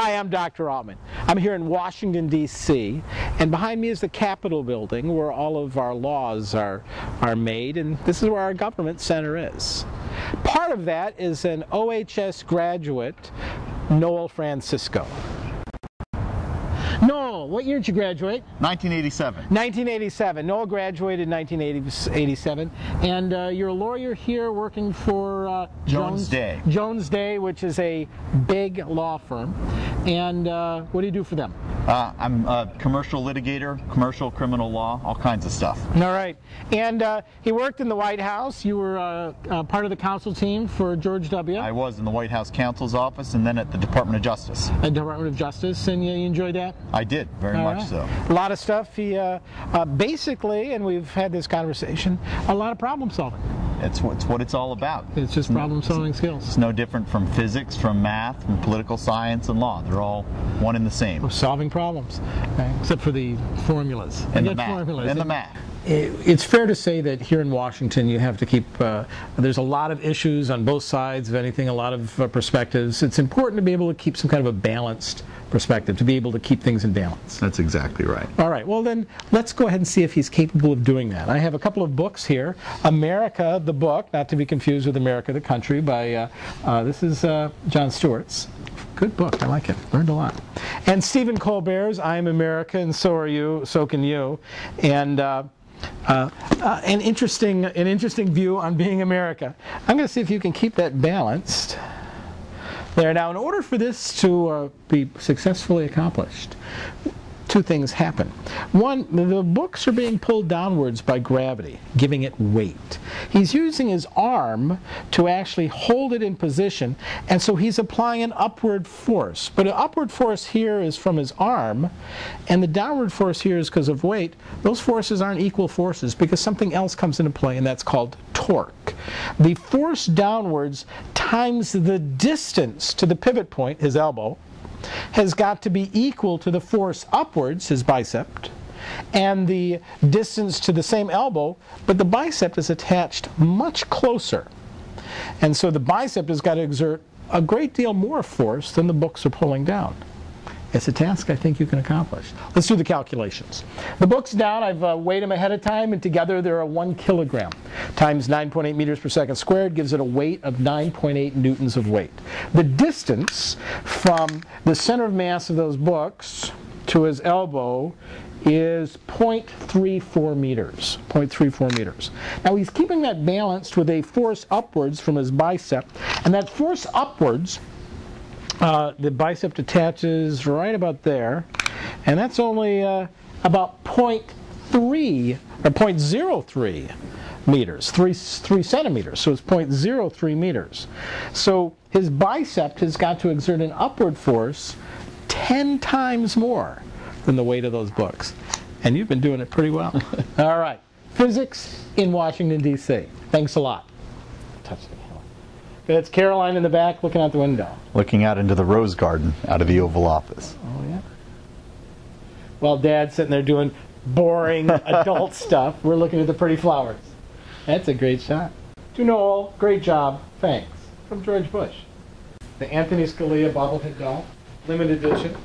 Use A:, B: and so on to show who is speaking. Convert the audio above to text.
A: Hi, I'm Dr. Altman. I'm here in Washington, D.C., and behind me is the Capitol building where all of our laws are made, and this is where our government center is. Part of that is an OHS graduate, Noel Francisco. Noel, what year did you graduate?
B: 1987.
A: 1987. Noel graduated in 1987, and you're a lawyer here working for
B: Jones Day.
A: Jones Day, which is a big law firm. And what do you do for them?
B: I'm a commercial litigator, commercial criminal law, all kinds of stuff.
A: All right. And he worked in the White House. You were part of the counsel team for George W.
B: I was in the White House counsel's office and then at the Department of Justice.
A: Department of Justice, and you enjoyed that?
B: I did, very much so.
A: A lot of stuff. He basically, and we've had this conversation, a lot of problem solving.
B: It's what it's all about.
A: It's just problem solving skills.
B: It's no different from physics, from math, from political science and law. They're all one and the same.
A: Solving problems, okay. Except for the formulas.
B: And the math. And the math.
A: It's fair to say that here in Washington you have to keep, there's a lot of issues on both sides of anything, a lot of perspectives. It's important to be able to keep some kind of a balanced perspective, to be able to keep things in balance.
B: That's exactly right.
A: All right, well then, let's go ahead and see if he's capable of doing that. I have a couple of books here. America, the book, not to be confused with America, the country, by, this is Jon Stewart's. Good book, I like it, learned a lot. And Stephen Colbert's I'm America and So Are You, So Can You. And an interesting view on being America. I'm going to see if you can keep that balanced. There. Now, in order for this to be successfully accomplished, two things happen. One, the books are being pulled downwards by gravity, giving it weight. He's using his arm to actually hold it in position, and so he's applying an upward force. But an upward force here is from his arm, and the downward force here is because of weight. Those forces aren't equal forces because something else comes into play, and that's called torque. The force downwards times the distance to the pivot point, his elbow, has got to be equal to the force upwards, his bicep, and the distance to the same elbow, but the bicep is attached much closer. And so the bicep has got to exert a great deal more force than the books are pulling down. It's a task I think you can accomplish. Let's do the calculations. The book's down. I've weighed them ahead of time, and together they're a 1 kilogram times 9.8 meters per second squared gives it a weight of 9.8 newtons of weight. The distance from the center of mass of those books to his elbow is 0.34 meters. 0.34 meters. Now he's keeping that balanced with a force upwards from his bicep, and that force upwards, the bicep attaches right about there, and that's only about 0.3 or 0.03 meters, 3 centimeters, so it's 0.03 meters. So his bicep has got to exert an upward force 10 times more than the weight of those books. And you've been doing it pretty well. All right, physics in Washington, D.C. Thanks a lot. Touch the camera. That's Caroline in the back looking out the window.
B: Looking out into the rose garden out of the Oval Office.
A: Oh, yeah. While Dad's sitting there doing boring adult stuff, we're looking at the pretty flowers. That's a great shot. To Noel, great job, thanks. From George Bush. The Anthony Scalia bobblehead doll, limited edition.